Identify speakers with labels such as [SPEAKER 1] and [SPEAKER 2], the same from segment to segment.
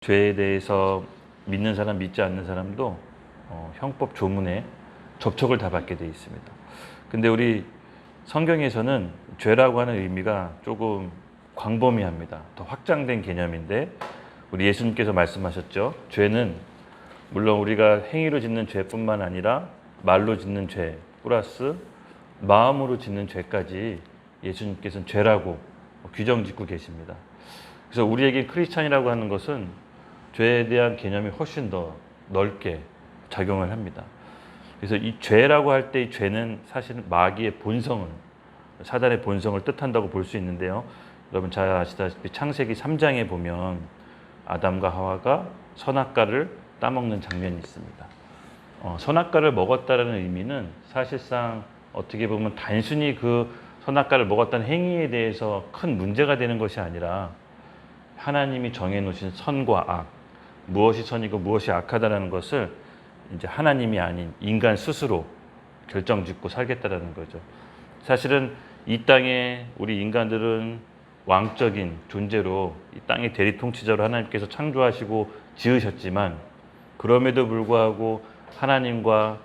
[SPEAKER 1] 죄에 대해서 믿는 사람, 믿지 않는 사람도 형법 조문에 접촉을 다 받게 되어 있습니다. 근데 우리 성경에서는 죄라고 하는 의미가 조금 광범위합니다. 더 확장된 개념인데 우리 예수님께서 말씀하셨죠. 죄는 물론 우리가 행위로 짓는 죄뿐만 아니라 말로 짓는 죄 플러스 마음으로 짓는 죄까지 예수님께서는 죄라고 규정 짓고 계십니다. 그래서 우리에게 크리스찬이라고 하는 것은 죄에 대한 개념이 훨씬 더 넓게 작용을 합니다. 그래서 이 죄라고 할 때 이 죄는 사실은 마귀의 본성을, 사단의 본성을 뜻한다고 볼 수 있는데요. 여러분 잘 아시다시피 창세기 3장에 보면 아담과 하와가 선악과를 따먹는 장면이 있습니다. 선악과를 먹었다는 의미는 사실상 어떻게 보면 단순히 그 선악과를 먹었다는 행위에 대해서 큰 문제가 되는 것이 아니라 하나님이 정해놓으신 선과 악, 무엇이 선이고 무엇이 악하다는 것을 이제 하나님이 아닌 인간 스스로 결정짓고 살겠다라는 거죠. 사실은 이 땅에 우리 인간들은 왕적인 존재로 이 땅의 대리통치자로 하나님께서 창조하시고 지으셨지만 그럼에도 불구하고 하나님과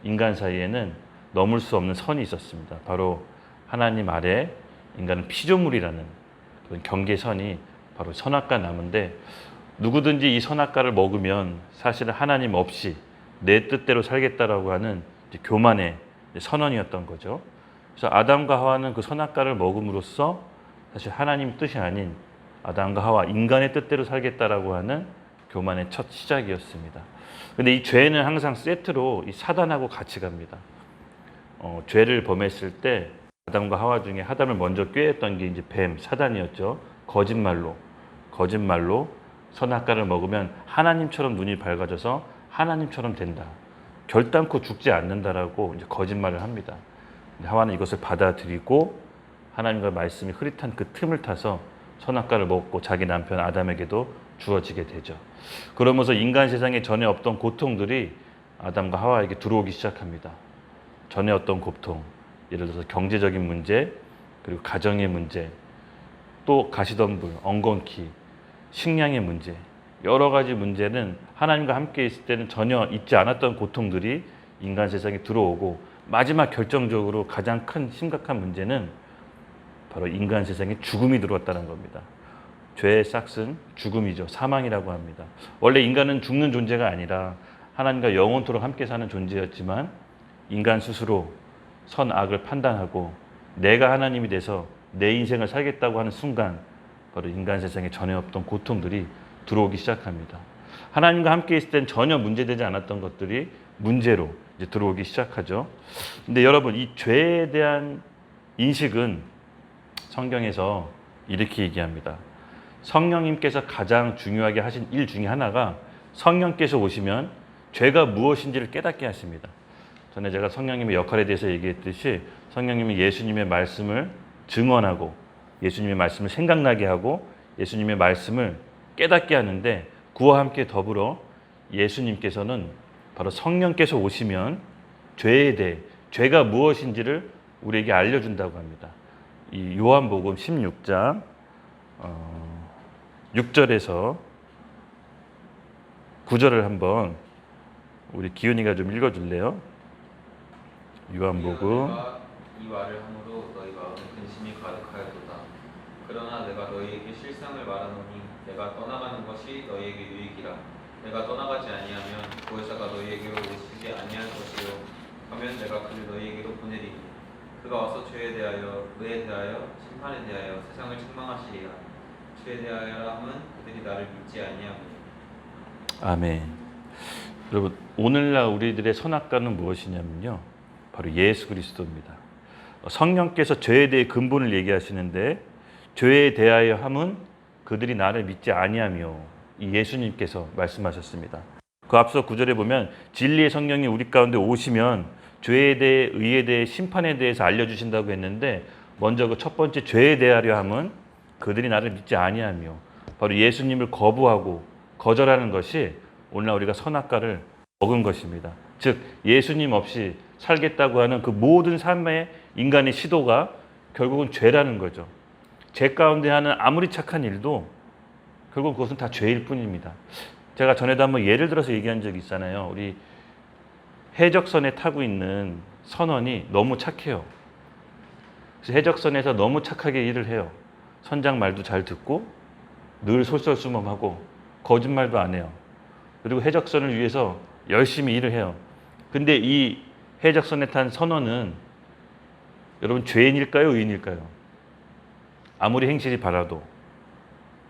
[SPEAKER 1] 인간 사이에는 넘을 수 없는 선이 있었습니다. 바로 하나님 아래 인간은 피조물이라는 그런 경계선이 바로 선악과 나무인데 누구든지 이 선악과를 먹으면 사실은 하나님 없이 내 뜻대로 살겠다라고 하는 교만의 선언이었던 거죠. 그래서 아담과 하와는 그 선악과를 먹음으로써 사실 하나님 뜻이 아닌 아담과 하와 인간의 뜻대로 살겠다라고 하는 교만의 첫 시작이었습니다. 근데 이 죄는 항상 세트로 이 사단하고 같이 갑니다. 죄를 범했을 때 아담과 하와 중에 아담을 먼저 꾀했던 게 이제 뱀, 사단이었죠. 거짓말로 선악과를 먹으면 하나님처럼 눈이 밝아져서 하나님처럼 된다. 결단코 죽지 않는다라고 이제 거짓말을 합니다. 하와는 이것을 받아들이고 하나님과 말씀이 흐릿한 그 틈을 타서 선악과를 먹고 자기 남편 아담에게도 주어지게 되죠. 그러면서 인간 세상에 전에 없던 고통들이 아담과 하와에게 들어오기 시작합니다. 전에 없던 고통, 예를 들어서 경제적인 문제, 그리고 가정의 문제, 또 가시덤불, 엉겅퀴, 식량의 문제, 여러 가지 문제는 하나님과 함께 있을 때는 전혀 있지 않았던 고통들이 인간 세상에 들어오고 마지막 결정적으로 가장 큰 심각한 문제는 바로 인간 세상에 죽음이 들어왔다는 겁니다. 죄의 싹은 죽음이죠. 사망이라고 합니다. 원래 인간은 죽는 존재가 아니라 하나님과 영원토록 함께 사는 존재였지만 인간 스스로 선악을 판단하고 내가 하나님이 돼서 내 인생을 살겠다고 하는 순간 바로 인간 세상에 전에 없던 고통들이 들어오기 시작합니다. 하나님과 함께 있을 땐 전혀 문제되지 않았던 것들이 문제로 이제 들어오기 시작하죠. 근데 여러분 이 죄에 대한 인식은 성경에서 이렇게 얘기합니다. 성령님께서 가장 중요하게 하신 일 중에 하나가 성령께서 오시면 죄가 무엇인지를 깨닫게 하십니다. 전에 제가 성령님의 역할에 대해서 얘기했듯이 성령님은 예수님의 말씀을 증언하고 예수님의 말씀을 생각나게 하고 예수님의 말씀을 깨닫게 하는데 그와 함께 더불어 예수님께서는 바로 성령께서 오시면 죄에 대해 죄가 무엇인지를 우리에게 알려준다고 합니다. 이 요한복음 16장 6절에서 9절을 한번 우리 기훈이가 좀 읽어줄래요? 요한복음
[SPEAKER 2] 이 말을 함으로 너희 마음에 근심이 가득하였도다. 그러나 내가 너희에게 실상을 말하노니 내가 떠나가는 것이 너희에게 유익이라. 내가 떠나가지 아니하면 보혜사가 너희에게로 오시지 아니할 것이요 하면 내가 그를 너희에게로 보내리니 그가 와서 죄에 대하여 의에 대하여 심판에 대하여 세상을 책망하시리라. 죄에 대하여라 함은 그들이 나를 믿지 아니하므니.
[SPEAKER 1] 아멘. 여러분 오늘날 우리들의 선악과는 무엇이냐면요 바로 예수 그리스도입니다. 성령께서 죄에 대해 근본을 얘기하시는데 죄에 대하여 함은 그들이 나를 믿지 아니하며 이 예수님께서 말씀하셨습니다. 그 앞서 9절에 보면 진리의 성령이 우리 가운데 오시면 죄에 대해 의에 대해 심판에 대해서 알려주신다고 했는데 먼저 그 첫 번째 죄에 대하려 함은 그들이 나를 믿지 아니하며 바로 예수님을 거부하고 거절하는 것이 오늘날 우리가 선악과를 먹은 것입니다. 즉 예수님 없이 살겠다고 하는 그 모든 삶의 인간의 시도가 결국은 죄라는 거죠. 죄 가운데 하는 아무리 착한 일도 결국 그것은 다 죄일 뿐입니다. 제가 전에도 한번 예를 들어서 얘기한 적이 있잖아요. 우리 해적선에 타고 있는 선원이 너무 착해요. 그래서 해적선에서 너무 착하게 일을 해요. 선장 말도 잘 듣고 늘 솔선수범하고 거짓말도 안 해요. 그리고 해적선을 위해서 열심히 일을 해요. 근데 이 해적선에 탄 선원은 여러분 죄인일까요? 의인일까요? 아무리 행실이 바라도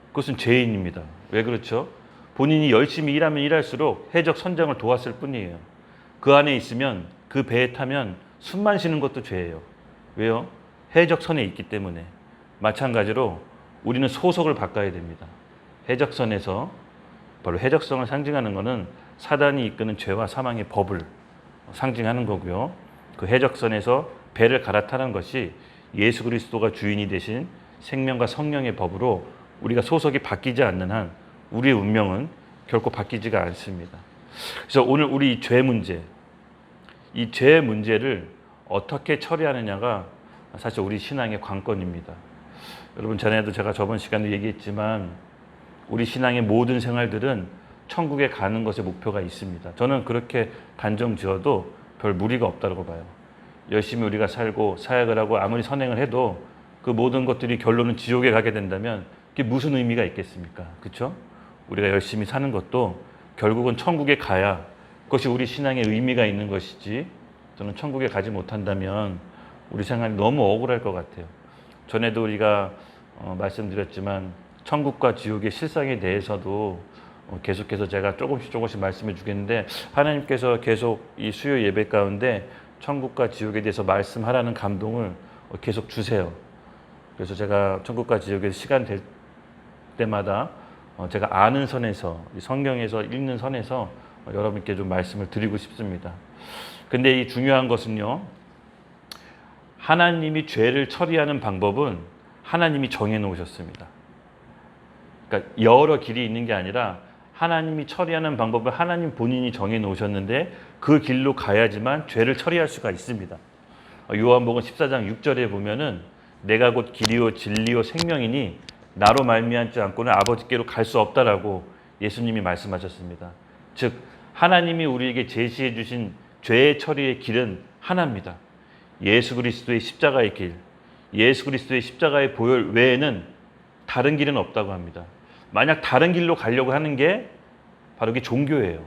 [SPEAKER 1] 그것은 죄인입니다. 왜 그렇죠? 본인이 열심히 일하면 일할수록 해적 선장을 도왔을 뿐이에요. 그 안에 있으면 그 배에 타면 숨만 쉬는 것도 죄예요. 왜요? 해적선에 있기 때문에. 마찬가지로 우리는 소속을 바꿔야 됩니다. 해적선에서 바로 해적성을 상징하는 것은 사단이 이끄는 죄와 사망의 법을 상징하는 거고요. 그 해적선에서 배를 갈아타는 것이 예수 그리스도가 주인이 되신 생명과 성령의 법으로 우리가 소속이 바뀌지 않는 한 우리의 운명은 결코 바뀌지가 않습니다. 그래서 오늘 우리 죄 문제, 이 죄 문제를 어떻게 처리하느냐가 사실 우리 신앙의 관건입니다. 여러분 전에도 제가 저번 시간에 얘기했지만 우리 신앙의 모든 생활들은 천국에 가는 것에 목표가 있습니다. 저는 그렇게 단정 지어도 별 무리가 없다고 봐요. 열심히 우리가 살고 사역을 하고 아무리 선행을 해도 그 모든 것들이 결론은 지옥에 가게 된다면 그게 무슨 의미가 있겠습니까? 그렇죠? 우리가 열심히 사는 것도 결국은 천국에 가야 그것이 우리 신앙의 의미가 있는 것이지, 저는 천국에 가지 못한다면 우리 생활이 너무 억울할 것 같아요. 전에도 우리가 말씀드렸지만 천국과 지옥의 실상에 대해서도 계속해서 제가 조금씩 말씀해 주겠는데, 하나님께서 계속 이 수요 예배 가운데 천국과 지옥에 대해서 말씀하라는 감동을 계속 주세요. 그래서 제가 천국과 지옥의 시간 될 때마다 제가 아는 선에서, 성경에서 읽는 선에서 여러분께 좀 말씀을 드리고 싶습니다. 근데 이 중요한 것은요, 하나님이 죄를 처리하는 방법은 하나님이 정해 놓으셨습니다. 그러니까 여러 길이 있는 게 아니라 하나님이 처리하는 방법을 하나님 본인이 정해 놓으셨는데 그 길로 가야지만 죄를 처리할 수가 있습니다. 요한복음 14장 6절에 보면은 내가 곧 길이요 진리요 생명이니 나로 말미암지 않고는 아버지께로 갈 수 없다라고 예수님이 말씀하셨습니다. 즉 하나님이 우리에게 제시해 주신 죄의 처리의 길은 하나입니다. 예수 그리스도의 십자가의 길, 예수 그리스도의 십자가의 보혈 외에는 다른 길은 없다고 합니다. 만약 다른 길로 가려고 하는 게 바로 그게 종교예요.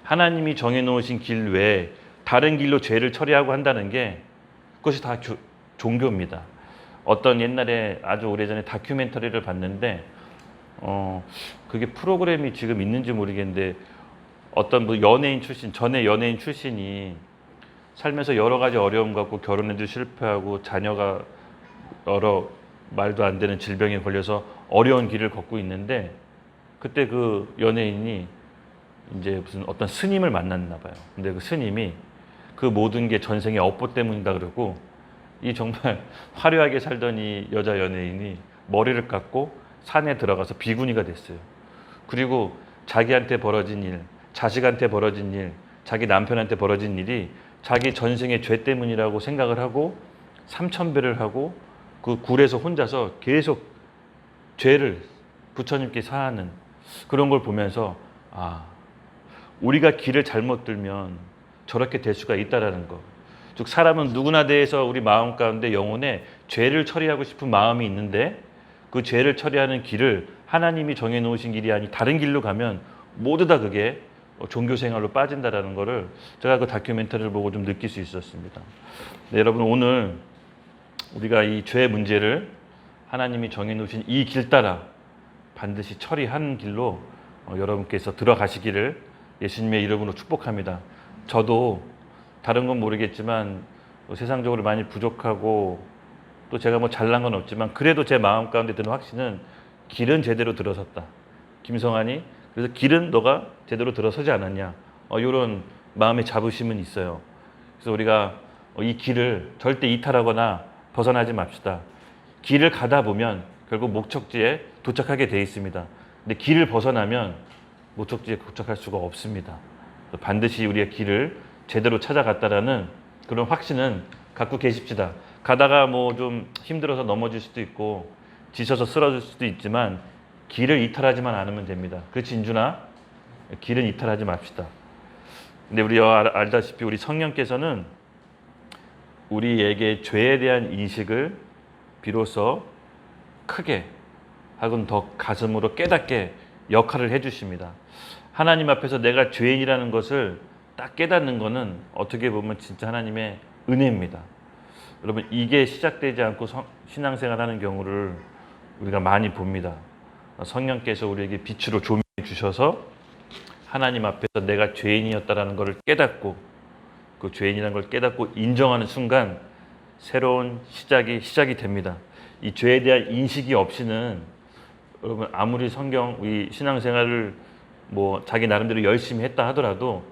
[SPEAKER 1] 하나님이 정해놓으신 길 외에 다른 길로 죄를 처리하고 한다는 게 그것이 다 종교입니다. 어떤 옛날에 아주 오래전에 다큐멘터리를 봤는데 그게 프로그램이 지금 있는지 모르겠는데 어떤 뭐 연예인 출신, 전에 연예인 출신이 살면서 여러 가지 어려움 갖고 결혼에도 실패하고 자녀가 여러 말도 안 되는 질병에 걸려서 어려운 길을 걷고 있는데, 그때 그 연예인이 이제 무슨 어떤 스님을 만났나 봐요. 근데 그 스님이 그 모든 게 전생의 업보 때문이다 그러고, 이 정말 화려하게 살던 이 여자 연예인이 머리를 깎고 산에 들어가서 비구니가 됐어요. 그리고 자기한테 벌어진 일, 자식한테 벌어진 일, 자기 남편한테 벌어진 일이 자기 전생의 죄 때문이라고 생각을 하고 3000배를 하고 그 굴에서 혼자서 계속 죄를 부처님께 사하는 그런 걸 보면서, 우리가 길을 잘못 들면 저렇게 될 수가 있다라는 거. 즉 사람은 누구나 대해서 우리 마음 가운데 영혼에 죄를 처리하고 싶은 마음이 있는데 그 죄를 처리하는 길을 하나님이 정해놓으신 길이 아니 다른 길로 가면 모두 다 그게 종교생활로 빠진다라는 거를 제가 그 다큐멘터리를 보고 좀 느낄 수 있었습니다. 네, 여러분 오늘 우리가 이 죄 문제를 하나님이 정해놓으신 이 길 따라 반드시 처리하는 길로 여러분께서 들어가시기를 예수님의 이름으로 축복합니다. 저도 다른 건 모르겠지만 세상적으로 많이 부족하고 또 제가 뭐 잘난 건 없지만 그래도 제 마음 가운데 드는 확신은 길은 제대로 들어섰다. 김성환이 그래서 길은 너가 제대로 들어서지 않았냐, 이런 마음의 자부심은 있어요. 그래서 우리가 이 길을 절대 이탈하거나 벗어나지 맙시다. 길을 가다 보면 결국 목적지에 도착하게 돼 있습니다. 근데 길을 벗어나면 목적지에 도착할 수가 없습니다. 반드시 우리의 길을 제대로 찾아갔다라는 그런 확신은 갖고 계십시다. 가다가 뭐 좀 힘들어서 넘어질 수도 있고 지쳐서 쓰러질 수도 있지만 길을 이탈하지만 않으면 됩니다. 그렇지 인준아? 길은 이탈하지 맙시다. 근데 우리 알다시피 우리 성령께서는 우리에게 죄에 대한 인식을 비로소 크게 하고는 더 가슴으로 깨닫게 역할을 해주십니다. 하나님 앞에서 내가 죄인이라는 것을 딱 깨닫는 것은 어떻게 보면 진짜 하나님의 은혜입니다. 여러분 이게 시작되지 않고 신앙생활하는 경우를 우리가 많이 봅니다. 성령께서 우리에게 빛으로 조명해 주셔서 하나님 앞에서 내가 죄인이었다라는 것을 깨닫고 그 죄인이라는 걸 깨닫고 인정하는 순간 새로운 시작이 됩니다. 이 죄에 대한 인식이 없이는 여러분 아무리 우리 신앙생활을 뭐 자기 나름대로 열심히 했다 하더라도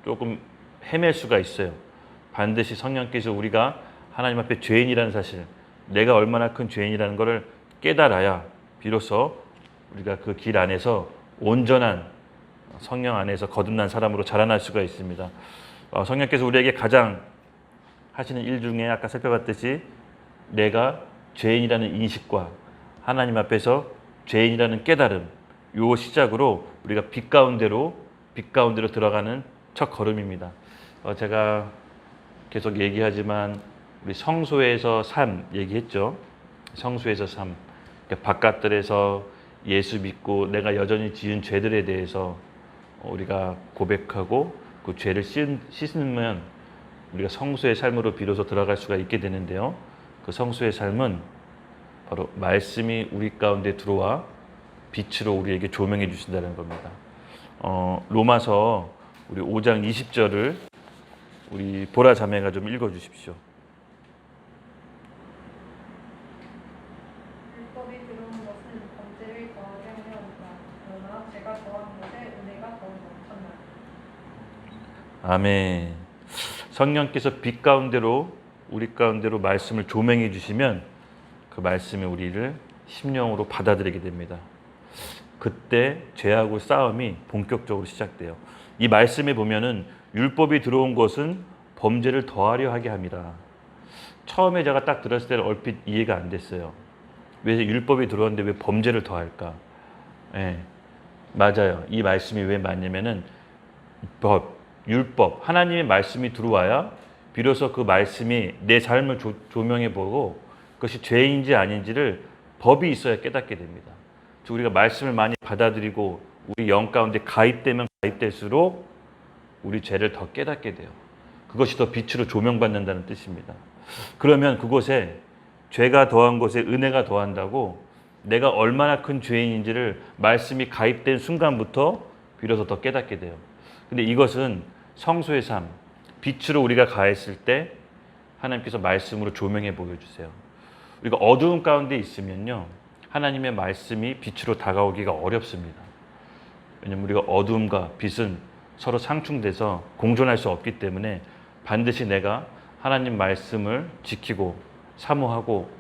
[SPEAKER 1] 조금 헤맬 수가 있어요. 반드시 성령께서 우리가 하나님 앞에 죄인이라는 사실, 내가 얼마나 큰 죄인이라는 것을 깨달아야 비로소 우리가 그 길 안에서 온전한 성령 안에서 거듭난 사람으로 자라날 수가 있습니다. 성령께서 우리에게 가장 하시는 일 중에 아까 살펴봤듯이 내가 죄인이라는 인식과 하나님 앞에서 죄인이라는 깨달음, 요 시작으로 우리가 빛 가운데로 들어가는 첫 걸음입니다. 제가 계속 얘기하지만 우리 성소에서 삶 얘기했죠. 성소에서 삶. 그러니까 바깥들에서 예수 믿고 내가 여전히 지은 죄들에 대해서 우리가 고백하고 그 죄를 씻으면 우리가 성소의 삶으로 비로소 들어갈 수가 있게 되는데요. 그 성소의 삶은 바로 말씀이 우리 가운데 들어와 빛으로 우리에게 조명해 주신다는 겁니다. 로마서 우리 5장 20절을 우리 보라 자매가 좀 읽어 주십시오.
[SPEAKER 3] 율법이 들어온 것은 범죄를 더하게 하려 합니다. 그러나 제가 더한 것에 은혜가 더욱 넘쳤나니.
[SPEAKER 1] 아멘. 성령께서 빛 가운데로 우리 가운데로 말씀을 조명해 주시면 그 말씀이 우리를 심령으로 받아들이게 됩니다. 그때 죄하고 싸움이 본격적으로 시작돼요. 이 말씀에 보면은 율법이 들어온 것은 범죄를 더하려 하게 함이라. 처음에 제가 딱 들었을 때는 얼핏 이해가 안 됐어요. 왜 율법이 들어왔는데 왜 범죄를 더할까? 예, 맞아요. 이 말씀이 왜 맞냐면은 율법, 하나님의 말씀이 들어와야 비로소 그 말씀이 내 삶을 조명해 보고 그것이 죄인지 아닌지를 법이 있어야 깨닫게 됩니다. 즉 우리가 말씀을 많이 받아들이고 우리 영 가운데 가입되면 가입될수록 우리 죄를 더 깨닫게 돼요. 그것이 더 빛으로 조명받는다는 뜻입니다. 그러면 그곳에 죄가 더한 곳에 은혜가 더한다고 내가 얼마나 큰 죄인인지를 말씀이 가입된 순간부터 비로소 더 깨닫게 돼요. 근데 이것은 성소의 삶, 빛으로 우리가 가했을 때 하나님께서 말씀으로 조명해 보여주세요. 우리가 어두운 가운데 있으면요, 하나님의 말씀이 빛으로 다가오기가 어렵습니다. 왜냐하면 우리가 어둠과 빛은 서로 상충돼서 공존할 수 없기 때문에 반드시 내가 하나님 말씀을 지키고 사모하고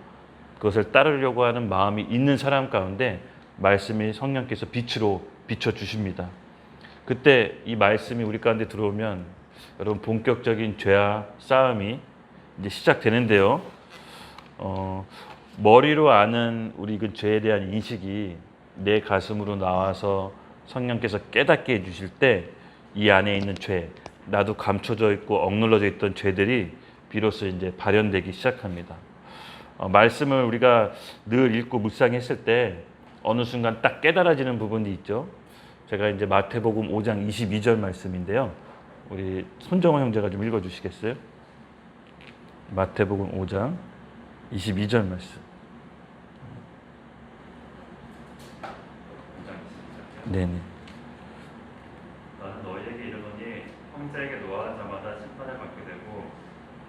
[SPEAKER 1] 그것을 따르려고 하는 마음이 있는 사람 가운데 말씀이 성령께서 빛으로 비춰주십니다. 그때 이 말씀이 우리 가운데 들어오면 여러분 본격적인 죄와 싸움이 이제 시작되는데요. 머리로 아는 우리 그 죄에 대한 인식이 내 가슴으로 나와서 성령께서 깨닫게 해주실 때 이 안에 있는 죄, 나도 감춰져 있고 억눌러져 있던 죄들이 비로소 이제 발현되기 시작합니다. 말씀을 우리가 늘 읽고 묵상했을 때 어느 순간 딱 깨달아지는 부분이 있죠. 제가 이제 마태복음 5장 22절 말씀인데요. 우리 손정호 형제가 좀 읽어주시겠어요? 마태복음 5장 22절 말씀. 네네.
[SPEAKER 4] 나는 너희에게 이르노니 형제에게 노하는 자마다 심판을 받게 되고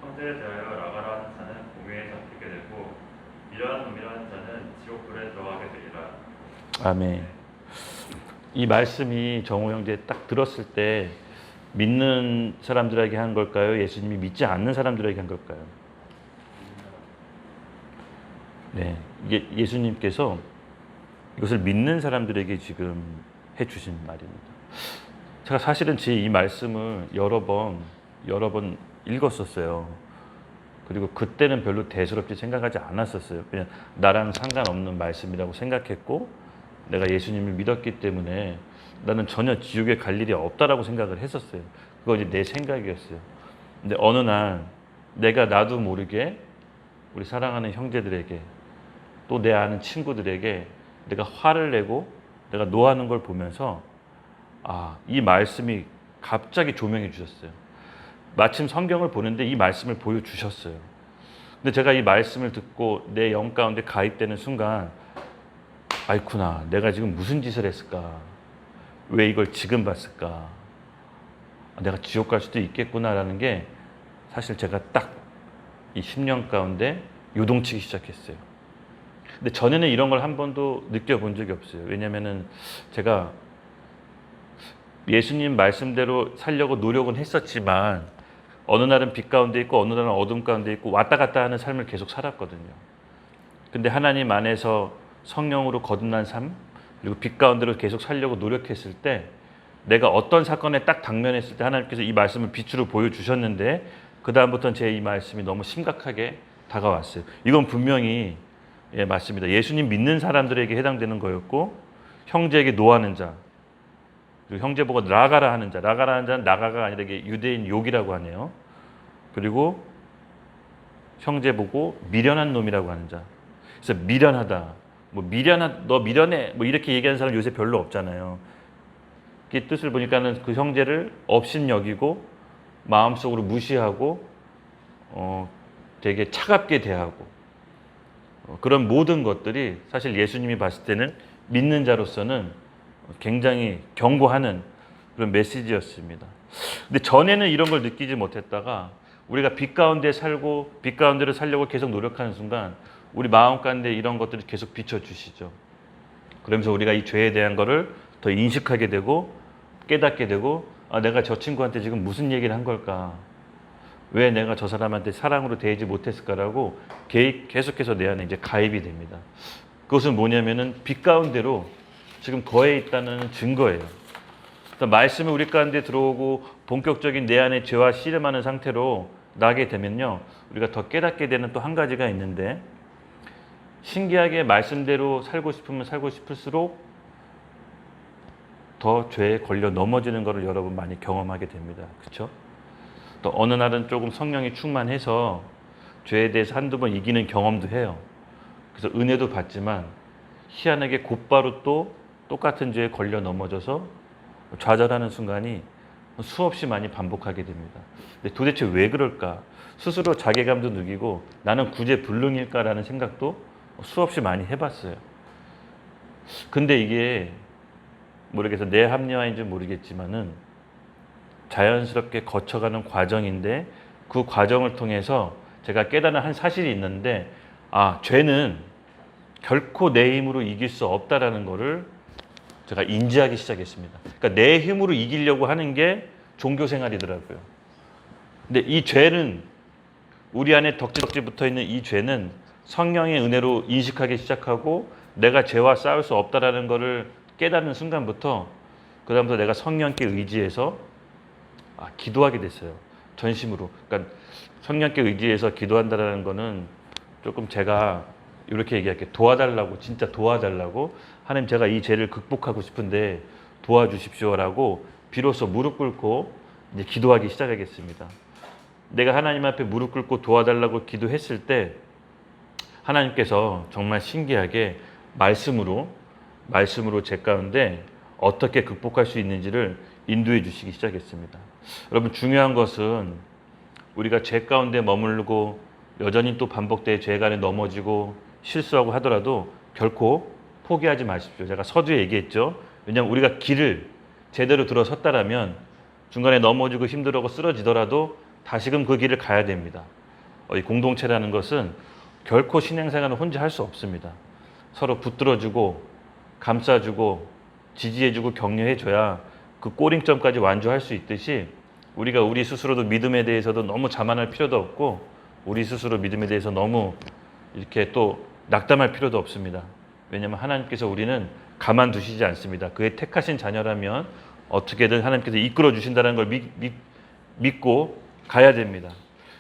[SPEAKER 4] 형제에 대하여 나가라 하는 자는 공회에 잡히게 되고 미련한 놈이라는 자는 지옥불에 들어가게 되리라.
[SPEAKER 1] 아멘. 이 말씀이 정호 형제 딱 들었을 때 믿는 사람들에게 한 걸까요? 예수님이 믿지 않는 사람들에게 한 걸까요? 네, 이게 예수님께서 이것을 믿는 사람들에게 지금 해주신 말입니다. 제가 사실은 제 이 말씀을 여러 번 읽었었어요. 그리고 그때는 별로 대수롭게 생각하지 않았었어요. 그냥 나랑 상관없는 말씀이라고 생각했고 내가 예수님을 믿었기 때문에 나는 전혀 지옥에 갈 일이 없다라고 생각을 했었어요. 그거 이제 내 생각이었어요. 근데 어느 날 내가 나도 모르게 우리 사랑하는 형제들에게 또 내 아는 친구들에게 내가 화를 내고 내가 노하는 걸 보면서 이 말씀이 갑자기 조명해 주셨어요. 마침 성경을 보는데 이 말씀을 보여주셨어요. 근데 제가 이 말씀을 듣고 내 영 가운데 가입되는 순간 아이쿠나 내가 지금 무슨 짓을 했을까? 왜 이걸 지금 봤을까? 내가 지옥 갈 수도 있겠구나라는 게 사실 제가 딱 이 10년 가운데 요동치기 시작했어요. 근데 전에는 이런 걸 한 번도 느껴본 적이 없어요. 왜냐면은 제가 예수님 말씀대로 살려고 노력은 했었지만 어느 날은 빛 가운데 있고 어느 날은 어둠 가운데 있고 왔다 갔다 하는 삶을 계속 살았거든요. 근데 하나님 안에서 성령으로 거듭난 삶 그리고 빛 가운데로 계속 살려고 노력했을 때 내가 어떤 사건에 딱 당면했을 때 하나님께서 이 말씀을 빛으로 보여주셨는데 그 다음부터는 제 이 말씀이 너무 심각하게 다가왔어요. 이건 분명히 맞습니다. 예수님 믿는 사람들에게 해당되는 거였고 형제에게 노하는 자 그리고 형제 보고 나가라 하는 자 나가라 하는 자는 나가가 아니라 이게 유대인 욕이라고 하네요. 그리고 형제 보고 미련한 놈이라고 하는 자 그래서 미련하다 너 미련해 이렇게 얘기하는 사람 요새 별로 없잖아요. 그 뜻을 보니까는 그 형제를 업신여기고 마음속으로 무시하고 되게 차갑게 대하고 그런 모든 것들이 사실 예수님이 봤을 때는 믿는 자로서는 굉장히 경고하는 그런 메시지였습니다. 근데 전에는 이런 걸 느끼지 못했다가 우리가 빛 가운데 살고 빛 가운데로 살려고 계속 노력하는 순간 우리 마음 가운데 이런 것들이 계속 비춰주시죠. 그러면서 우리가 이 죄에 대한 거를 더 인식하게 되고 깨닫게 되고 내가 저 친구한테 지금 무슨 얘기를 한 걸까? 왜 내가 저 사람한테 사랑으로 대하지 못했을까라고 계속해서 내 안에 이제 가입이 됩니다. 그것은 뭐냐면은 빛 가운데로 지금 거해 있다는 증거예요. 말씀이 우리 가운데 들어오고 본격적인 내 안에 죄와 씨름하는 상태로 나게 되면요. 우리가 더 깨닫게 되는 또 한 가지가 있는데 신기하게 말씀대로 살고 싶으면 살고 싶을수록 더 죄에 걸려 넘어지는 것을 여러분 많이 경험하게 됩니다. 그렇죠? 또 어느 날은 조금 성령이 충만해서 죄에 대해서 한두 번 이기는 경험도 해요. 그래서 은혜도 받지만 희한하게 곧바로 또 똑같은 죄에 걸려 넘어져서 좌절하는 순간이 수없이 많이 반복하게 됩니다. 근데 도대체 왜 그럴까? 스스로 자괴감도 느끼고 나는 구제불능일까라는 생각도 수없이 많이 해봤어요. 근데 이게 모르겠어 내 합리화인지 모르겠지만은 자연스럽게 거쳐가는 과정인데 그 과정을 통해서 제가 깨달은 한 사실이 있는데 죄는 결코 내 힘으로 이길 수 없다라는 거를 제가 인지하기 시작했습니다. 그러니까 내 힘으로 이기려고 하는 게 종교 생활이더라고요. 근데 이 죄는 우리 안에 덕지덕지 붙어있는 이 죄는 성령의 은혜로 인식하기 시작하고 내가 죄와 싸울 수 없다라는 거를 깨닫는 순간부터 그 다음부터 내가 성령께 의지해서 기도하게 됐어요. 전심으로. 그러니까 성령께 의지해서 기도한다라는 거는 조금 제가 이렇게 얘기할게요. 도와달라고 진짜 도와달라고 하나님 제가 이 죄를 극복하고 싶은데 도와주십시오라고 비로소 무릎 꿇고 이제 기도하기 시작하겠습니다. 내가 하나님 앞에 무릎 꿇고 도와달라고 기도했을 때 하나님께서 정말 신기하게 말씀으로 제 가운데 어떻게 극복할 수 있는지를 인도해 주시기 시작했습니다. 여러분 중요한 것은 우리가 죄 가운데 머물고 여전히 또 반복되어 죄 간에 넘어지고 실수하고 하더라도 결코 포기하지 마십시오. 제가 서두에 얘기했죠. 왜냐하면 우리가 길을 제대로 들어섰다라면 중간에 넘어지고 힘들고 쓰러지더라도 다시금 그 길을 가야 됩니다. 이 공동체라는 것은 결코 신앙생활을 혼자 할 수 없습니다. 서로 붙들어주고 감싸주고 지지해주고 격려해줘야 그 꼬링점까지 완주할 수 있듯이 우리가 우리 스스로도 믿음에 대해서도 너무 자만할 필요도 없고 우리 스스로 믿음에 대해서 너무 이렇게 또 낙담할 필요도 없습니다. 왜냐하면 하나님께서 우리는 가만두시지 않습니다. 그의 택하신 자녀라면 어떻게든 하나님께서 이끌어 주신다는 걸 믿고 가야 됩니다.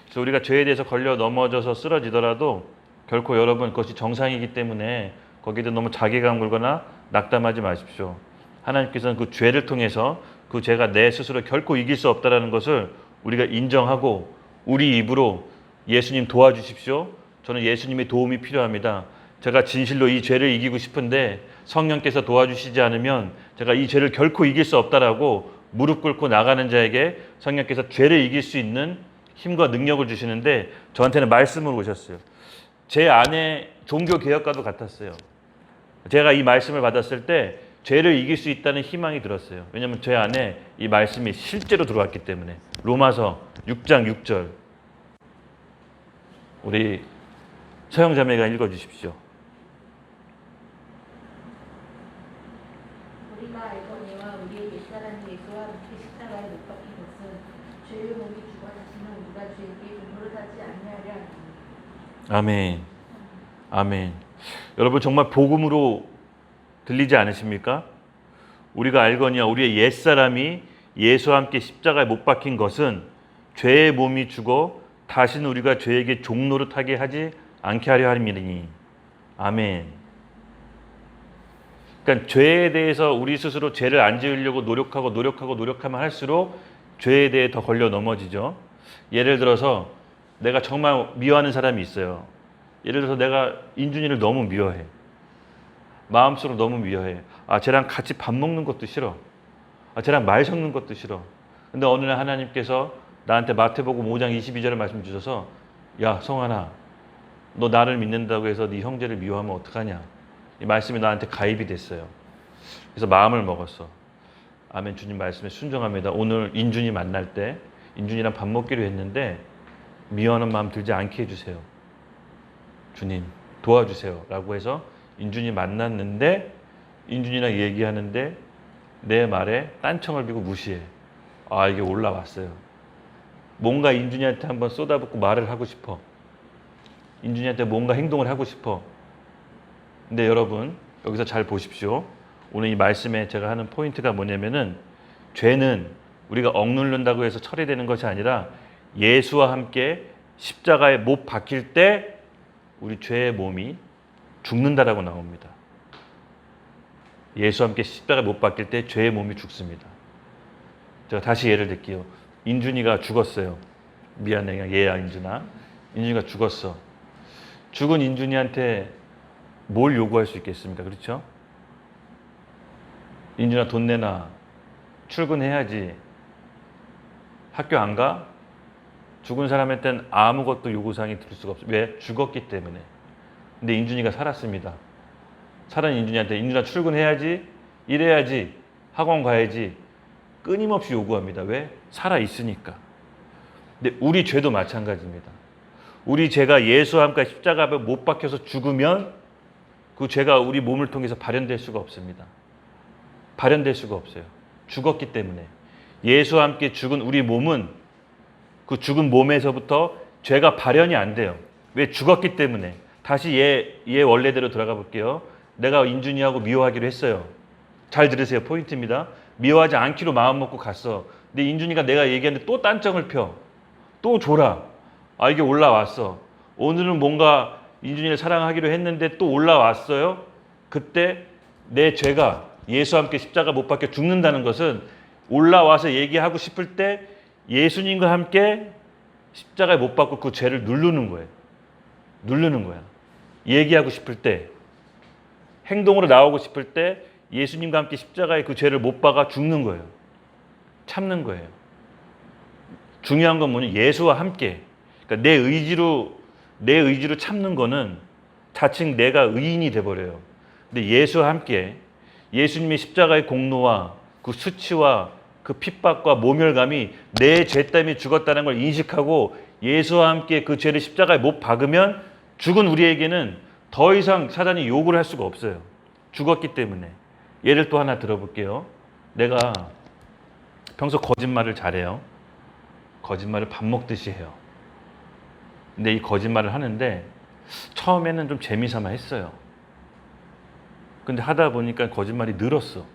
[SPEAKER 1] 그래서 우리가 죄에 대해서 걸려 넘어져서 쓰러지더라도 결코 여러분 그것이 정상이기 때문에 거기에 너무 자괴감 걸거나 낙담하지 마십시오. 하나님께서는 그 죄를 통해서 그 죄가 내 스스로 결코 이길 수 없다는 것을 우리가 인정하고 우리 입으로 예수님 도와주십시오. 저는 예수님의 도움이 필요합니다. 제가 진실로 이 죄를 이기고 싶은데 성령께서 도와주시지 않으면 제가 이 죄를 결코 이길 수 없다라고 무릎 꿇고 나가는 자에게 성령께서 죄를 이길 수 있는 힘과 능력을 주시는데 저한테는 말씀을 오셨어요. 제 안에 종교개혁과도 같았어요. 제가 이 말씀을 받았을 때 죄를 이길 수 있다는 희망이 들었어요. 왜냐하면 제 안에 이 말씀이 실제로 들어왔기 때문에. 로마서 6장 6절 우리 서영자매가 읽어주십시오.
[SPEAKER 5] 우리가 알거니와 우리의 옛사람 예수와 함께 십자가에 못 박힌 것은 죄의 몸이 죽어졌으면 우리가 죄에게 노릇하지 아니하려 함이니.
[SPEAKER 1] 아멘. 아멘. 여러분 정말 복음으로 들리지 않으십니까? 우리가 알거니와 우리의 옛사람이 예수와 함께 십자가에 못 박힌 것은 죄의 몸이 죽어 다시는 우리가 죄에게 종노릇하게 하지 않게 하려 함이니. 아멘. 그러니까 죄에 대해서 우리 스스로 죄를 안 지으려고 노력하면 할수록 죄에 대해 더 걸려 넘어지죠. 예를 들어서 내가 정말 미워하는 사람이 있어요. 예를 들어서 내가 인준이를 너무 미워해. 마음속으로 너무 미워해. 쟤랑 같이 밥 먹는 것도 싫어. 쟤랑 말 섞는 것도 싫어. 근데 어느 날 하나님께서 나한테 마태복음 5장 22절을 말씀 주셔서 야 성환아 너 나를 믿는다고 해서 네 형제를 미워하면 어떡하냐. 이 말씀이 나한테 가입이 됐어요. 그래서 마음을 먹었어. 아멘. 주님 말씀에 순종합니다. 오늘 인준이 만날 때 인준이랑 밥 먹기로 했는데 미워하는 마음 들지 않게 해주세요. 주님 도와주세요 라고 해서 인준이 만났는데 인준이랑 얘기하는데 내 말에 딴청을 비고 무시해. 이게 올라왔어요. 뭔가 인준이한테 한번 쏟아붓고 말을 하고 싶어. 인준이한테 뭔가 행동을 하고 싶어. 근데 여러분 여기서 잘 보십시오. 오늘 이 말씀에 제가 하는 포인트가 뭐냐면은 죄는 우리가 억누른다고 해서 처리되는 것이 아니라 예수와 함께 십자가에 못 박힐 때 우리 죄의 몸이 죽는다라고 나옵니다. 예수와 함께 십자가에 못 박힐 때 죄의 몸이 죽습니다. 제가 다시 예를 들게요. 인준이가 죽었어요. 미안해, 얘야 인준아. 인준이가 죽었어. 죽은 인준이한테 뭘 요구할 수 있겠습니까? 그렇죠? 인준아 돈 내놔. 출근해야지. 학교 안 가? 죽은 사람한테는 아무것도 요구사항이 들을 수가 없어요. 왜? 죽었기 때문에. 근데 인준이가 살았습니다. 살은 인준이한테 인준아 출근해야지. 일해야지. 학원 가야지. 끊임없이 요구합니다. 왜? 살아있으니까. 근데 우리 죄도 마찬가지입니다. 우리 죄가 예수와 함께 십자가에 못 박혀서 죽으면 그 죄가 우리 몸을 통해서 발현될 수가 없습니다. 발현될 수가 없어요. 죽었기 때문에. 예수와 함께 죽은 우리 몸은 그 죽은 몸에서부터 죄가 발현이 안 돼요. 왜? 죽었기 때문에. 다시 얘 원래대로 들어가 볼게요. 내가 인준이하고 미워하기로 했어요. 잘 들으세요. 포인트입니다. 미워하지 않기로 마음 먹고 갔어. 근데 인준이가 내가 얘기하는데 또 딴청을 펴. 또 줘라. 이게 올라왔어. 오늘은 뭔가 인준이를 사랑하기로 했는데 또 올라왔어요. 그때 내 죄가 예수와 함께 십자가 못 박혀 죽는다는 것은 올라와서 얘기하고 싶을 때 예수님과 함께 십자가에 못 박고 그 죄를 누르는 거예요. 누르는 거야. 얘기하고 싶을 때, 행동으로 나오고 싶을 때 예수님과 함께 십자가에 그 죄를 못 박아 죽는 거예요. 참는 거예요. 중요한 건 뭐냐? 예수와 함께. 그러니까 내 의지로 참는 거는 자칭 내가 의인이 돼버려요. 근데 예수와 함께 예수님의 십자가의 공로와 그 수치와 그 핍박과 모멸감이 내 죄 때문에 죽었다는 걸 인식하고 예수와 함께 그 죄를 십자가에 못 박으면 죽은 우리에게는 더 이상 사단이 욕을 할 수가 없어요. 죽었기 때문에. 예를 또 하나 들어볼게요. 내가 평소 거짓말을 잘해요. 거짓말을 밥 먹듯이 해요. 근데 이 거짓말을 하는데 처음에는 좀 재미삼아 했어요. 근데 하다 보니까 거짓말이 늘었어.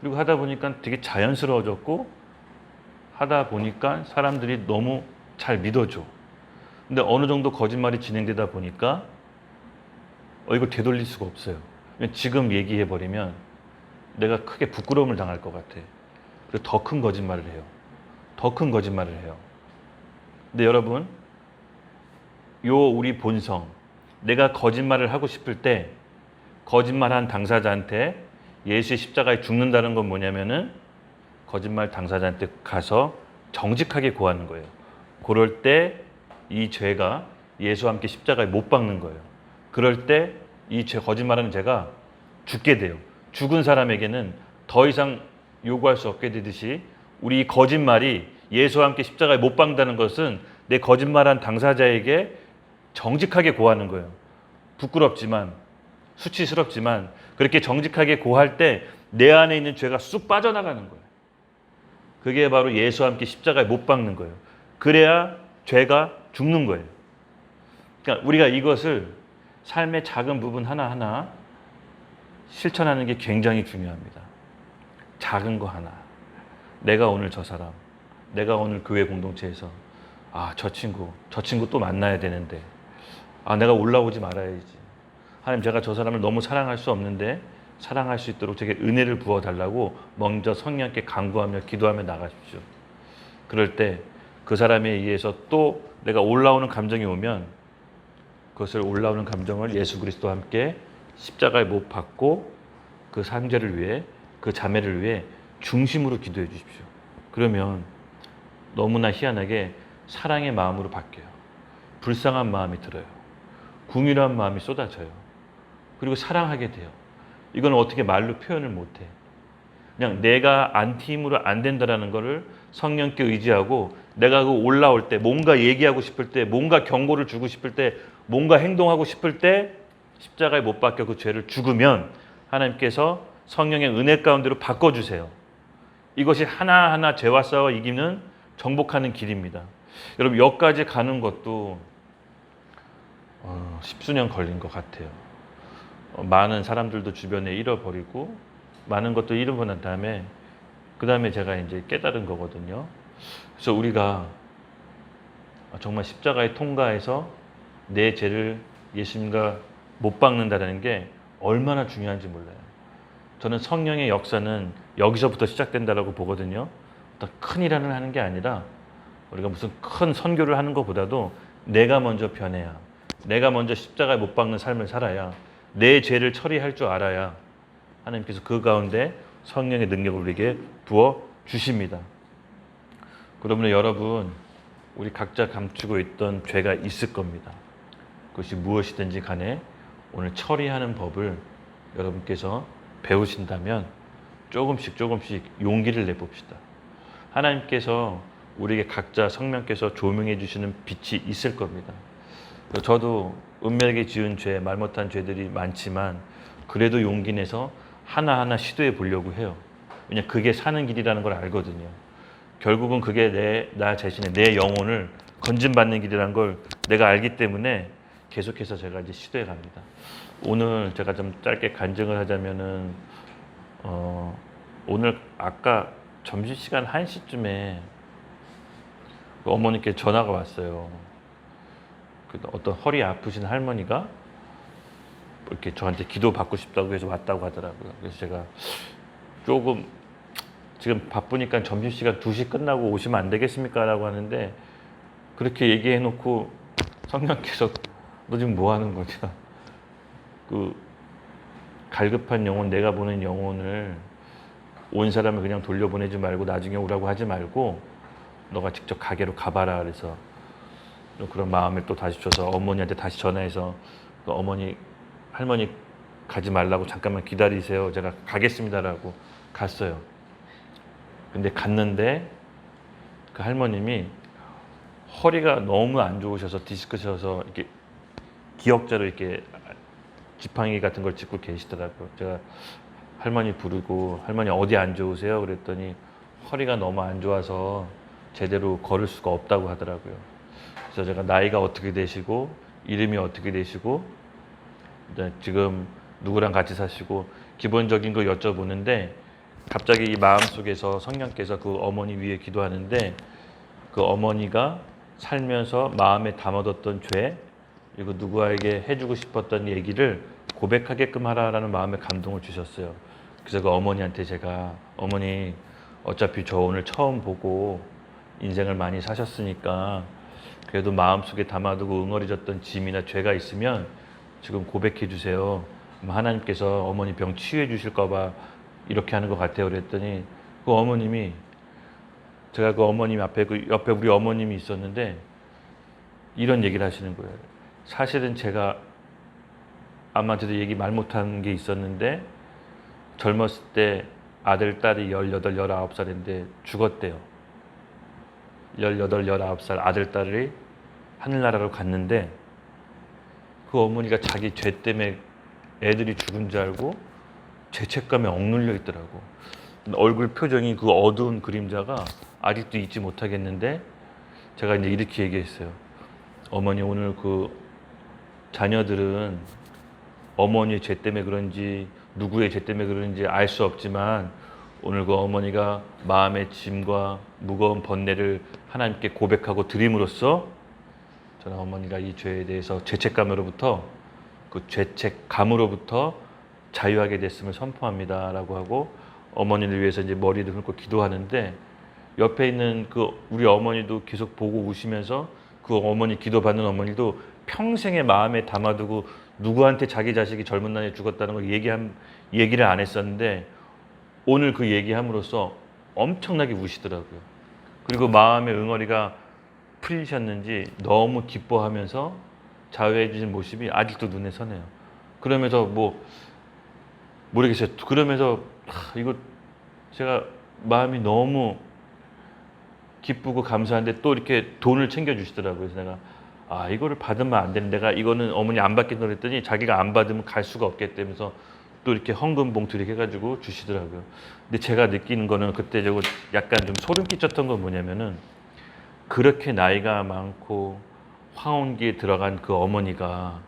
[SPEAKER 1] 그리고 하다 보니까 되게 자연스러워졌고 하다 보니까 사람들이 너무 잘 믿어줘. 근데 어느 정도 거짓말이 진행되다 보니까 이걸 되돌릴 수가 없어요. 지금 얘기해 버리면 내가 크게 부끄러움을 당할 것 같아. 그래서 더 큰 거짓말을 해요. 더 큰 거짓말을 해요. 근데 여러분, 우리 본성, 내가 거짓말을 하고 싶을 때 거짓말한 당사자한테 예수의 십자가에 죽는다는 건 뭐냐면은 거짓말 당사자한테 가서 정직하게 고하는 거예요. 그럴 때 이 죄가 예수와 함께 십자가에 못 박는 거예요. 그럴 때 이 거짓말하는 죄가 죽게 돼요. 죽은 사람에게는 더 이상 요구할 수 없게 되듯이 우리 거짓말이 예수와 함께 십자가에 못 박는다는 것은 내 거짓말한 당사자에게 정직하게 고하는 거예요. 부끄럽지만 수치스럽지만 그렇게 정직하게 고할 때 내 안에 있는 죄가 쑥 빠져나가는 거예요. 그게 바로 예수와 함께 십자가에 못 박는 거예요. 그래야 죄가 죽는 거예요. 그러니까 우리가 이것을 삶의 작은 부분 하나하나 실천하는 게 굉장히 중요합니다. 작은 거 하나. 내가 오늘 저 사람, 내가 오늘 교회 공동체에서 저 친구 또 만나야 되는데 내가 올라오지 말아야지. 하나님, 제가 저 사람을 너무 사랑할 수 없는데 사랑할 수 있도록 제게 은혜를 부어달라고 먼저 성령께 간구하며 기도하며 나가십시오. 그럴 때 그 사람에 의해서 또 내가 올라오는 감정이 오면 그것을 올라오는 감정을 예수 그리스도와 함께 십자가에 못 박고 그 상제를 위해, 그 자매를 위해 중심으로 기도해 주십시오. 그러면 너무나 희한하게 사랑의 마음으로 바뀌어요. 불쌍한 마음이 들어요. 궁휼한 마음이 쏟아져요. 그리고 사랑하게 돼요. 이건 어떻게 말로 표현을 못해. 그냥 내가 안티 힘으로 안 된다라는 거를 성령께 의지하고 내가 그 올라올 때, 뭔가 얘기하고 싶을 때, 뭔가 경고를 주고 싶을 때, 뭔가 행동하고 싶을 때 십자가에 못 박혀 그 죄를 죽으면 하나님께서 성령의 은혜 가운데로 바꿔주세요. 이것이 하나하나 죄와 싸워 이기는 정복하는 길입니다. 여러분, 여기까지 가는 것도 10수년 걸린 것 같아요. 많은 사람들도 주변에 잃어버리고 많은 것도 잃어버린 다음에 그 다음에 제가 이제 깨달은 거거든요. 그래서 우리가 정말 십자가에 통과해서 내 죄를 예수님과 못 박는다는 게 얼마나 중요한지 몰라요. 저는 성령의 역사는 여기서부터 시작된다라고 보거든요. 어떤 큰 일을 하는 게 아니라 우리가 무슨 큰 선교를 하는 것보다도 내가 먼저 변해야, 내가 먼저 십자가에 못 박는 삶을 살아야, 내 죄를 처리할 줄 알아야 하나님께서 그 가운데 성령의 능력을 우리에게 부어 주십니다. 그러므로 여러분, 우리 각자 감추고 있던 죄가 있을 겁니다. 그것이 무엇이든지 간에 오늘 처리하는 법을 여러분께서 배우신다면 조금씩 용기를 내봅시다. 하나님께서 우리에게 각자 성령께서 조명해 주시는 빛이 있을 겁니다. 저도 은밀하게 지은 죄, 말 못한 죄들이 많지만 그래도 용기 내서 하나하나 시도해 보려고 해요. 왜냐하면 그게 사는 길이라는 걸 알거든요. 결국은 그게 나 자신의 내 영혼을 건진받는 길이라는 걸 내가 알기 때문에 계속해서 제가 이제 시도해 갑니다. 오늘 제가 좀 짧게 간증을 하자면은 오늘 아까 점심시간 1시쯤에 어머니께 전화가 왔어요. 어떤 허리 아프신 할머니가 이렇게 저한테 기도 받고 싶다고 해서 왔다고 하더라고요. 그래서 제가 조금 지금 바쁘니까 점심시간 2시 끝나고 오시면 안 되겠습니까? 라고 하는데 그렇게 얘기해 놓고 성령께서 너 지금 뭐 하는 거냐? 그 갈급한 영혼, 내가 보낸 영혼을 온 사람을 그냥 돌려보내지 말고 나중에 오라고 하지 말고 너가 직접 가게로 가봐라. 그래서 그런 마음을 또 다시 줘서 어머니한테 다시 전화해서 할머니 가지 말라고 잠깐만 기다리세요. 제가 가겠습니다라고 갔어요. 근데 갔는데 그 할머님이 허리가 너무 안 좋으셔서 디스크셔서 이렇게 기역자로 이렇게 지팡이 같은 걸 짚고 계시더라고요. 제가 할머니 부르고 할머니 어디 안 좋으세요? 그랬더니 허리가 너무 안 좋아서 제대로 걸을 수가 없다고 하더라고요. 그래서 제가 나이가 어떻게 되시고 이름이 어떻게 되시고 지금 누구랑 같이 사시고 기본적인 거 여쭤보는데 갑자기 이 마음속에서 성령께서 그 어머니 위에 기도하는데 그 어머니가 살면서 마음에 담아뒀던 죄 그리고 누구에게 해주고 싶었던 얘기를 고백하게끔 하라라는 마음의 감동을 주셨어요. 그래서 그 어머니한테 제가 어머니 어차피 저 오늘 처음 보고 인생을 많이 사셨으니까 그래도 마음속에 담아두고 응어리졌던 짐이나 죄가 있으면 지금 고백해 주세요. 하나님께서 어머니 병 치유해 주실까 봐 이렇게 하는 것 같아요. 그랬더니 그 어머님이 제가 그 어머님 앞에 그 옆에 우리 어머님이 있었는데 이런 얘기를 하시는 거예요. 사실은 제가 아마도 얘기 말 못한 게 있었는데 젊었을 때 아들, 딸이 18, 19살인데 죽었대요. 18, 19살 아들, 딸이 하늘나라로 갔는데 그 어머니가 자기 죄 때문에 애들이 죽은 줄 알고 죄책감에 억눌려 있더라고. 얼굴 표정이 그 어두운 그림자가 아직도 잊지 못하겠는데 제가 이제 이렇게 얘기했어요. 어머니 오늘 그 자녀들은 어머니의 죄 때문에 그런지 누구의 죄 때문에 그런지 알 수 없지만 오늘 그 어머니가 마음의 짐과 무거운 번뇌를 하나님께 고백하고 드림으로써 저는 어머니가 이 죄에 대해서 죄책감으로부터 그 죄책감으로부터 자유하게 됐음을 선포합니다라고 하고 어머니를 위해서 이제 머리를 긁고 기도하는데 옆에 있는 그 우리 어머니도 계속 보고 우시면서 그 어머니 기도받는 어머니도 평생의 마음에 담아두고 누구한테 자기 자식이 젊은 나이에 죽었다는 걸 얘기를 안 했었는데 오늘 그 얘기함으로써 엄청나게 우시더라고요. 그리고 마음의 응어리가 풀리셨는지 너무 기뻐하면서 자유해 주신 모습이 아직도 눈에 선해요. 그러면서 뭐 모르겠어요. 그러면서 이거 제가 마음이 너무 기쁘고 감사한데 또 이렇게 돈을 챙겨 주시더라고요. 그래서 내가 이거를 받으면 안 되는 내가 이거는 어머니 안 받겠다고 그랬더니 자기가 안 받으면 갈 수가 없겠다면서 또 이렇게 헌금 봉투 이렇게 해가지고 주시더라고요. 근데 제가 느끼는 거는 그때 저거 약간 좀 소름 끼쳤던 건 뭐냐면은 그렇게 나이가 많고 황혼기에 들어간 그 어머니가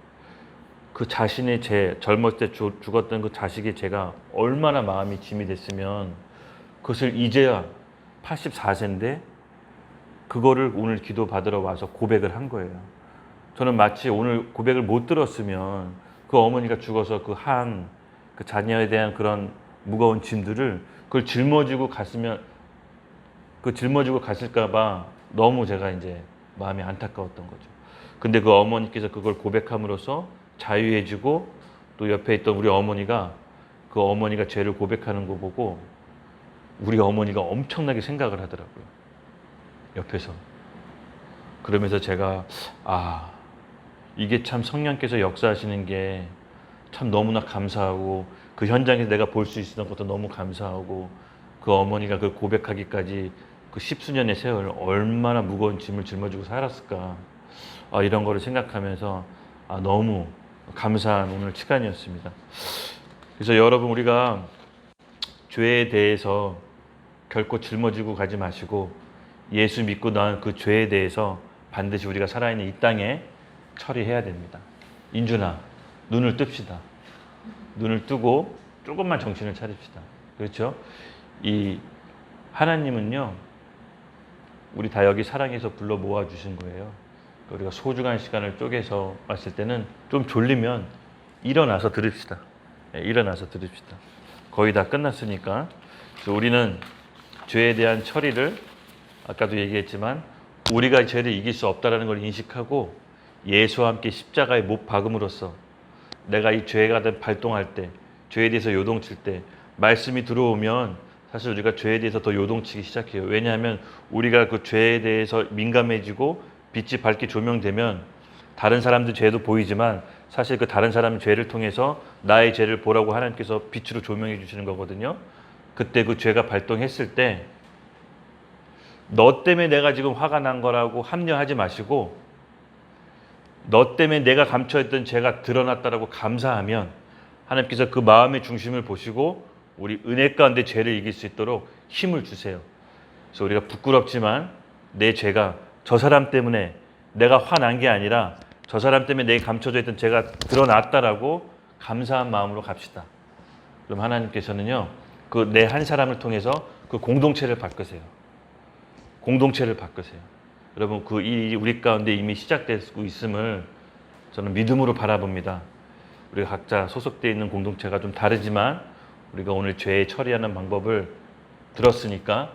[SPEAKER 1] 그 자신의 젊었을 때 죽었던 그 자식의 죄가 얼마나 마음이 짐이 됐으면 그것을 이제야 84세인데 그거를 오늘 기도 받으러 와서 고백을 한 거예요. 저는 마치 오늘 고백을 못 들었으면 그 어머니가 죽어서 그 자녀에 대한 그런 무거운 짐들을 그걸 짊어지고 갔을까 봐 너무 제가 이제 마음이 안타까웠던 거죠. 근데 그 어머니께서 그걸 고백함으로써 자유해지고 또 옆에 있던 우리 어머니가 그 어머니가 죄를 고백하는 거 보고 우리 어머니가 엄청나게 생각을 하더라고요. 옆에서. 그러면서 제가 이게 참 성령께서 역사하시는 게 참 너무나 감사하고 그 현장에서 내가 볼 수 있었던 것도 너무 감사하고 그 어머니가 그 고백하기까지 그 10수년의 세월 얼마나 무거운 짐을 짊어지고 살았을까 이런 거를 생각하면서 너무 감사한 오늘 시간이었습니다. 그래서 여러분 우리가 죄에 대해서 결코 짊어지고 가지 마시고 예수 믿고 난 그 죄에 대해서 반드시 우리가 살아있는 이 땅에 처리해야 됩니다. 인준아, 눈을 뜹시다. 눈을 뜨고 조금만 정신을 차립시다. 그렇죠? 이 하나님은요, 우리 다 여기 사랑해서 불러 모아주신 거예요. 우리가 소중한 시간을 쪼개서 왔을 때는 좀 졸리면 일어나서 들읍시다. 일어나서 들읍시다. 거의 다 끝났으니까. 그래서 우리는 죄에 대한 처리를 아까도 얘기했지만 우리가 죄를 이길 수 없다는 걸 인식하고 예수와 함께 십자가에 못 박음으로써 내가 이 죄가 발동할 때, 죄에 대해서 요동칠 때 말씀이 들어오면 사실 우리가 죄에 대해서 더 요동치기 시작해요. 왜냐하면 우리가 그 죄에 대해서 민감해지고 빛이 밝게 조명되면 다른 사람들 죄도 보이지만 사실 그 다른 사람의 죄를 통해서 나의 죄를 보라고 하나님께서 빛으로 조명해 주시는 거거든요. 그때 그 죄가 발동했을 때 너 때문에 내가 지금 화가 난 거라고 합리화하지 마시고 너 때문에 내가 감춰있던 죄가 드러났다라고 감사하면 하나님께서 그 마음의 중심을 보시고 우리 은혜 가운데 죄를 이길 수 있도록 힘을 주세요. 그래서 우리가 부끄럽지만 내 죄가 저 사람 때문에 내가 화난 게 아니라 저 사람 때문에 내게 감춰져 있던 죄가 드러났다라고 감사한 마음으로 갑시다. 그럼 하나님께서는요, 그 내 한 사람을 통해서 그 공동체를 바꾸세요. 공동체를 바꾸세요. 여러분 그 일이 우리 가운데 이미 시작되고 있음을 저는 믿음으로 바라봅니다. 우리가 각자 소속되어 있는 공동체가 좀 다르지만 우리가 오늘 죄 처리하는 방법을 들었으니까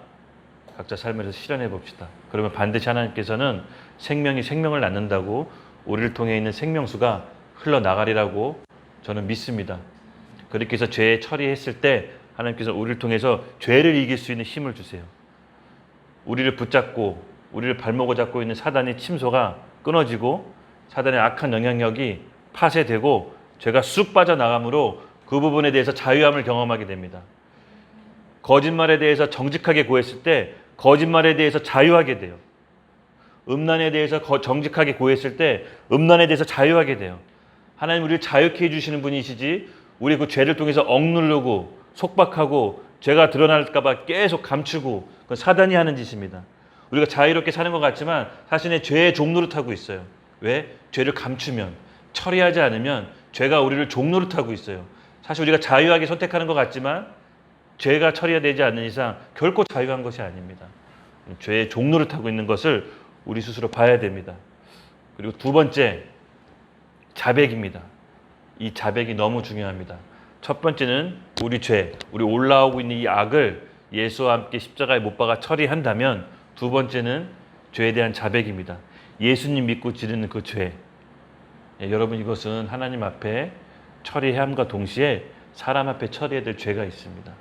[SPEAKER 1] 각자 삶에서 실현해 봅시다. 그러면 반드시 하나님께서는 생명이 생명을 낳는다고 우리를 통해 있는 생명수가 흘러나가리라고 저는 믿습니다. 그렇게 해서 죄 처리했을 때 하나님께서 우리를 통해서 죄를 이길 수 있는 힘을 주세요. 우리를 붙잡고 우리를 발목을 잡고 있는 사단의 침소가 끊어지고 사단의 악한 영향력이 파쇄되고 죄가 쑥 빠져나가므로 그 부분에 대해서 자유함을 경험하게 됩니다. 거짓말에 대해서 정직하게 고했을 때 거짓말에 대해서 자유하게 돼요. 음란에 대해서 정직하게 고했을 때 음란에 대해서 자유하게 돼요. 하나님 우리를 자유케 해주시는 분이시지 우리 그 죄를 통해서 억누르고 속박하고 죄가 드러날까 봐 계속 감추고 그건 사단이 하는 짓입니다. 우리가 자유롭게 사는 것 같지만 사실은 죄의 종노릇하고 있어요. 왜? 죄를 감추면 처리하지 않으면 죄가 우리를 종노릇하고 있어요. 사실 우리가 자유하게 선택하는 것 같지만 죄가 처리되지 않는 이상 결코 자유한 것이 아닙니다. 죄의 종노릇하고 있는 것을 우리 스스로 봐야 됩니다. 그리고 두 번째, 자백입니다. 이 자백이 너무 중요합니다. 첫 번째는 우리 죄, 우리 올라오고 있는 이 악을 예수와 함께 십자가에 못 박아 처리한다면 두 번째는 죄에 대한 자백입니다. 예수님 믿고 지르는 그 죄. 여러분 이것은 하나님 앞에 처리함과 동시에 사람 앞에 처리해야 될 죄가 있습니다.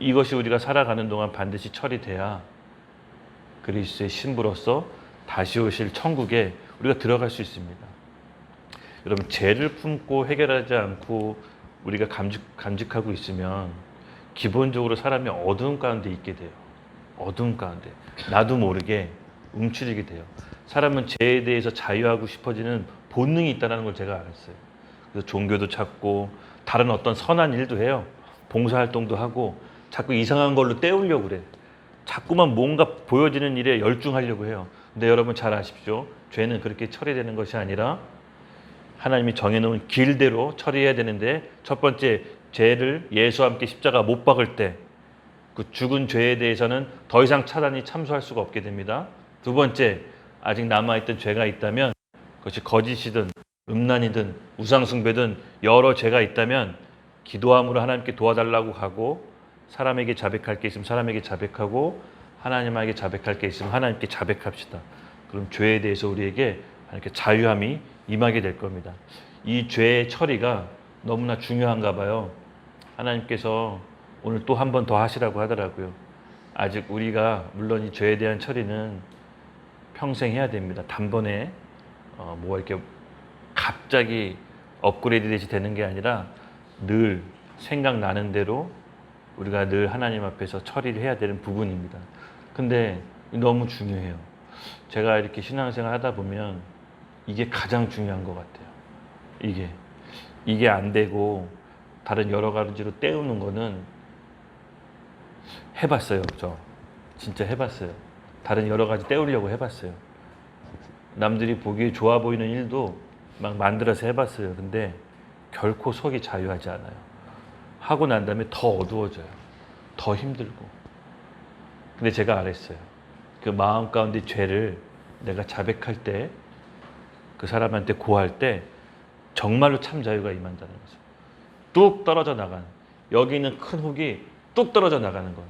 [SPEAKER 1] 이것이 우리가 살아가는 동안 반드시 처리돼야 그리스도의 신부로서 다시 오실 천국에 우리가 들어갈 수 있습니다. 여러분 죄를 품고 해결하지 않고 우리가 간직하고 있으면 기본적으로 사람이 어두움 가운데 있게 돼요. 어두움 가운데 나도 모르게 움츠리게 돼요. 사람은 죄에 대해서 자유하고 싶어지는 본능이 있다는 걸 제가 알았어요. 그래서 종교도 찾고 다른 어떤 선한 일도 해요. 봉사활동도 하고 자꾸 이상한 걸로 때우려고 그래. 자꾸만 뭔가 보여지는 일에 열중하려고 해요. 근데 여러분 잘 아십시오. 죄는 그렇게 처리되는 것이 아니라 하나님이 정해놓은 길대로 처리해야 되는데 첫 번째 죄를 예수와 함께 십자가 못 박을 때 그 죽은 죄에 대해서는 더 이상 사단이 참수할 수가 없게 됩니다. 두 번째 아직 남아있던 죄가 있다면 그것이 거짓이든 음란이든 우상숭배든 여러 죄가 있다면 기도함으로 하나님께 도와달라고 하고 사람에게 자백할 게 있으면 사람에게 자백하고 하나님에게 자백할 게 있으면 하나님께 자백합시다. 그럼 죄에 대해서 우리에게 이렇게 자유함이 임하게 될 겁니다. 이 죄의 처리가 너무나 중요한가 봐요. 하나님께서 오늘 또 한 번 더 하시라고 하더라고요. 아직 우리가 물론 이 죄에 대한 처리는 평생 해야 됩니다. 단번에 뭐 이렇게 갑자기 업그레이드 되는 게 아니라 늘 생각나는 대로 우리가 늘 하나님 앞에서 처리를 해야 되는 부분입니다. 근데 너무 중요해요. 제가 이렇게 신앙생활 하다 보면 이게 가장 중요한 것 같아요. 이게 안 되고 다른 여러 가지로 때우는 거는 해봤어요. 저 진짜 해봤어요. 다른 여러 가지 때우려고 해봤어요. 남들이 보기에 좋아 보이는 일도 막 만들어서 해봤어요. 근데 결코 속이 자유하지 않아요. 하고 난 다음에 더 어두워져요. 더 힘들고. 근데 제가 알았어요. 그 마음 가운데 죄를 내가 자백할 때 그 사람한테 고할 때 정말로 참 자유가 임한다는 거죠. 뚝 떨어져 나가는, 여기 있는 큰 혹이 뚝 떨어져 나가는 거예요.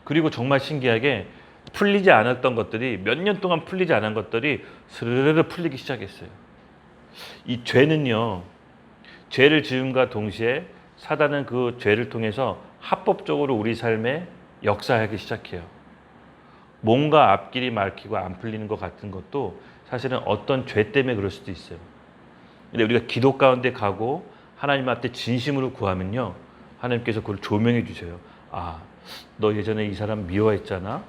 [SPEAKER 1] 그리고 정말 신기하게 풀리지 않았던 것들이 몇 년 동안 풀리지 않은 것들이 스르르 풀리기 시작했어요. 이 죄는요, 죄를 지음과 동시에 사단은 그 죄를 통해서 합법적으로 우리 삶에 역사하기 시작해요. 뭔가 앞길이 막히고 안 풀리는 것 같은 것도 사실은 어떤 죄 때문에 그럴 수도 있어요. 근데 우리가 기도 가운데 가고 하나님 앞에 진심으로 구하면요, 하나님께서 그걸 조명해 주셔요. 아, 너 예전에 이 사람 미워했잖아.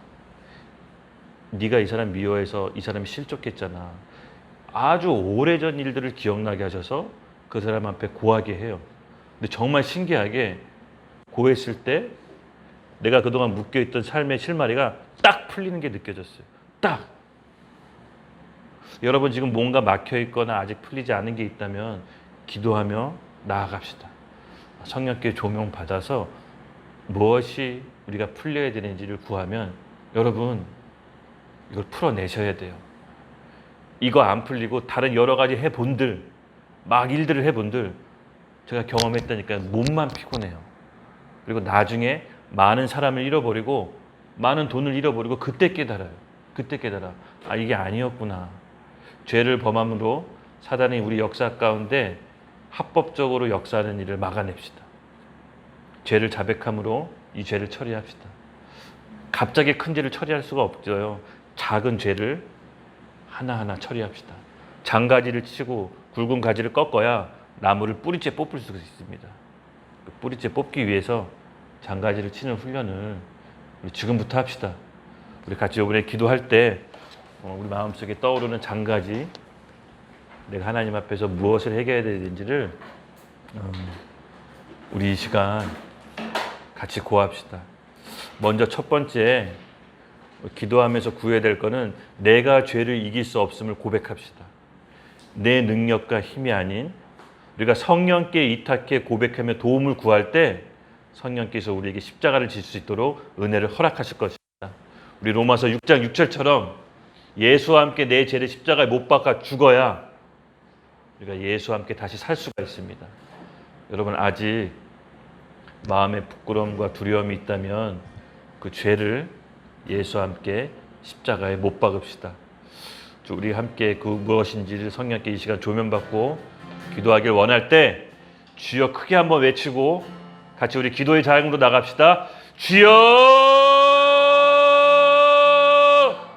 [SPEAKER 1] 네가 이 사람 미워해서 이 사람이 실족했잖아. 아주 오래전 일들을 기억나게 하셔서 그 사람 앞에 고하게 해요. 근데 정말 신기하게 고했을 때 내가 그동안 묶여있던 삶의 실마리가 딱 풀리는 게 느껴졌어요. 딱. 여러분 지금 뭔가 막혀있거나 아직 풀리지 않은 게 있다면 기도하며 나아갑시다. 성령께 조명 받아서 무엇이 우리가 풀려야 되는지를 구하면 여러분 이걸 풀어내셔야 돼요. 이거 안 풀리고 다른 여러 가지 해본들 막 일들을 해본들 제가 경험했다니까 몸만 피곤해요. 그리고 나중에 많은 사람을 잃어버리고 많은 돈을 잃어버리고 그때 깨달아요. 그때 깨달아. 아, 이게 아니었구나. 죄를 범함으로 사단이 우리 역사 가운데 합법적으로 역사하는 일을 막아냅시다. 죄를 자백함으로 이 죄를 처리합시다. 갑자기 큰 죄를 처리할 수가 없어요. 작은 죄를 하나하나 처리합시다. 장가지를 치고 굵은 가지를 꺾어야 나무를 뿌리째 뽑을 수 있습니다. 그 뿌리째 뽑기 위해서 장가지를 치는 훈련을 우리 지금부터 합시다. 우리 같이 이번에 기도할 때 우리 마음속에 떠오르는 장가지, 내가 하나님 앞에서 무엇을 해결해야 되는지를 우리 이 시간 같이 고합시다. 먼저 첫 번째 기도하면서 구해야 될 거는 내가 죄를 이길 수 없음을 고백합시다. 내 능력과 힘이 아닌 우리가 성령께 이탁해 고백하며 도움을 구할 때 성령께서 우리에게 십자가를 질 수 있도록 은혜를 허락하실 것입니다. 우리 로마서 6장 6절처럼 예수와 함께 내 죄를 십자가에 못 박아 죽어야 우리가 예수와 함께 다시 살 수가 있습니다. 여러분, 아직 마음에 부끄러움과 두려움이 있다면 그 죄를 예수와 함께 십자가에 못 박읍시다. 우리 함께 그 무엇인지를 성령께 이 시간 조명받고 기도하길 원할 때 주여 크게 한번 외치고 같이 우리 기도의 자양으로 나갑시다. 주여!